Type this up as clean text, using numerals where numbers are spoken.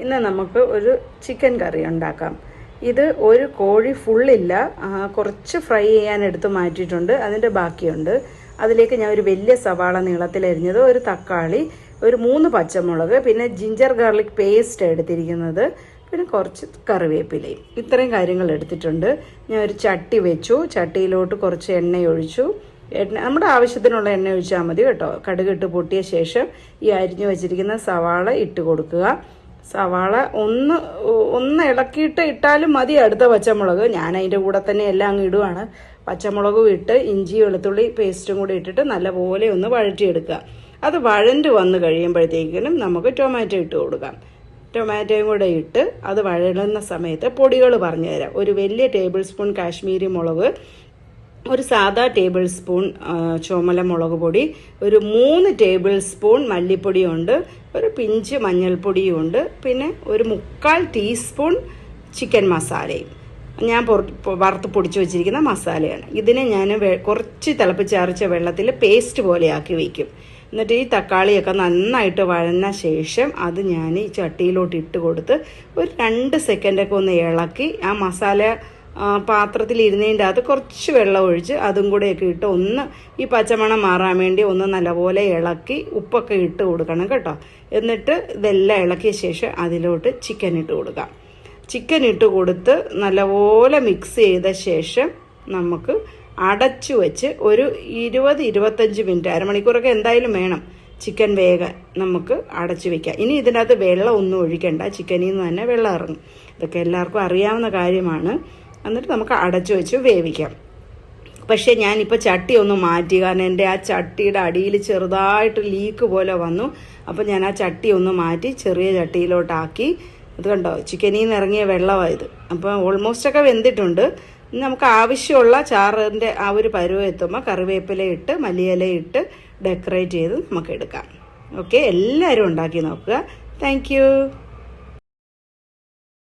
ഇന്ന് നമുക്ക് ഒരു ചിക്കൻ കറി ഉണ്ടാക്കാം. ഇത് ഒരു കോഴി ഫുള്ളില്ല, കുറച്ച് ഫ്രൈ ചെയ്യാൻ എടുത്ത് മാറ്റിയിട്ടുണ്ട്, അതിൻ്റെ ബാക്കിയുണ്ട്. അതിലേക്ക് ഞാൻ ഒരു വലിയ സവാള നീളത്തിലരിഞ്ഞത്, ഒരു തക്കാളി, ഒരു 3 പച്ചമുളക്, പിന്നെ ജിഞ്ചർ ഗാർലിക് പേസ്റ്റ് എടുത്തിരിക്കുന്നത്, പിന്നെ കുറച്ച് കറിവേപ്പിലയും. ഇത്രയും കാര്യങ്ങൾ എടുത്തിട്ടുണ്ട്. ഞാൻ ഒരു ചട്ടി വെച്ചു, ചട്ടിയിലോട്ട് കുറച്ച് എണ്ണ ഒഴിച്ചു. നമ്മുടെ ആവശ്യത്തിനുള്ള എണ്ണ ഒഴിച്ചാൽ മതി കേട്ടോ. കടുകിട്ട് പൊട്ടിയ ശേഷം ഈ അരിഞ്ഞു വെച്ചിരിക്കുന്ന സവാള ഇട്ട് കൊടുക്കുക. സവാള ഒന്ന് ഇളക്കിയിട്ട് ഇട്ടാലും മതി. അടുത്ത പച്ചമുളക് ഞാൻ അതിൻ്റെ കൂടെ തന്നെ എല്ലാം അങ്ങ് ഇടുവാണ്. പച്ചമുളകും ഇട്ട് ഇഞ്ചി വെളുത്തുള്ളി പേസ്റ്റും കൂടി ഇട്ടിട്ട് നല്ലപോലെ ഒന്ന് വഴറ്റിയെടുക്കുക. അത് വഴണ്ട് വന്ന് കഴിയുമ്പോഴത്തേക്കിനും നമുക്ക് ടൊമാറ്റോ ഇട്ട് കൊടുക്കാം. ടൊമാറ്റോയും കൂടെ ഇട്ട് അത് വഴലുന്ന സമയത്ത് പൊടികൾ പറഞ്ഞു തരാം. ഒരു വലിയ ടേബിൾ സ്പൂൺ കാശ്മീരി മുളക്, ഒരു സാധാ ടേബിൾ സ്പൂൺ ചുമല മുളക് പൊടി, ഒരു 3 ടേബിൾ സ്പൂൺ മല്ലിപ്പൊടിയുണ്ട്, ഒരു പിഞ്ച് മഞ്ഞൾപ്പൊടിയുണ്ട്, പിന്നെ ഒരു 3/4 ടീസ്പൂൺ ചിക്കൻ മസാലയും. ഞാൻ വറുത്ത് പൊടിച്ചു വെച്ചിരിക്കുന്ന മസാലയാണ്. ഇതിനെ ഞാൻ കുറച്ച് തിളപ്പിച്ചാറിച്ച വെള്ളത്തിൽ പേസ്റ്റ് പോലെയാക്കി വയ്ക്കും. എന്നിട്ട് ഈ തക്കാളിയൊക്കെ നന്നായിട്ട് വഴന്ന ശേഷം അത് ഞാൻ ഈ ചട്ടിയിലോട്ട് ഇട്ട് കൊടുത്ത് ഒരു 2 സെക്കൻഡൊക്കെ ഒന്ന് ഇളക്കി ആ മസാല പാത്രത്തിൽ ഇരുന്നതിൻ്റെ അകത്ത് കുറച്ച് വെള്ളം ഒഴിച്ച് അതും കൂടെയൊക്കെ ഇട്ട് ഒന്ന് ഈ പച്ചമണം മാറാൻ വേണ്ടി ഒന്ന് നല്ലപോലെ ഇളക്കി ഉപ്പൊക്കെ ഇട്ട് കൊടുക്കണം കേട്ടോ. എന്നിട്ട് ഇതെല്ലാം ഇളക്കിയ ശേഷം അതിലോട്ട് ചിക്കൻ ഇട്ട് കൊടുക്കാം. ചിക്കൻ ഇട്ട് കൊടുത്ത് നല്ലപോലെ മിക്സ് ചെയ്ത ശേഷം നമുക്ക് അടച്ചു വെച്ച് ഒരു 20-25 മിനിറ്റ്, അരമണിക്കൂറൊക്കെ എന്തായാലും വേണം ചിക്കൻ വേഗം നമുക്ക് അടച്ചു വെക്കാം. ഇനി ഇതിനകത്ത് വെള്ളം ഒന്നും ഒഴിക്കണ്ട, ചിക്കനിൽ നിന്ന് തന്നെ വെള്ളം ഇറങ്ങും. ഇതൊക്കെ എല്ലാവർക്കും അറിയാവുന്ന കാര്യമാണ്. എന്നിട്ട് നമുക്ക് അടച്ചു വെച്ച് വേവിക്കാം. പക്ഷേ ഞാനിപ്പോൾ ചട്ടി ഒന്ന് മാറ്റി, കാരണം എൻ്റെ ആ ചട്ടിയുടെ അടിയിൽ ചെറുതായിട്ട് ലീക്ക് പോലെ വന്നു. അപ്പോൾ ഞാൻ ആ ചട്ടി ഒന്ന് മാറ്റി ചെറിയ ചട്ടിയിലോട്ടാക്കി. അത് കണ്ടോ, ചിക്കനിൽ നിന്ന് ഇറങ്ങിയ വെള്ളമായത്. അപ്പോൾ ഓൾമോസ്റ്റ് ഒക്കെ വെന്തിട്ടുണ്ട്. നമുക്ക് ആവശ്യമുള്ള ചാറിൻ്റെ ആ ഒരു പരുവം എത്തുമ്പോൾ കറിവേപ്പില ഇട്ട് മല്ലിയില ഇട്ട് ഡെക്കറേറ്റ് ചെയ്ത് നമുക്ക് എടുക്കാം. ഓക്കെ, എല്ലാവരും ഉണ്ടാക്കി നോക്കുക. താങ്ക്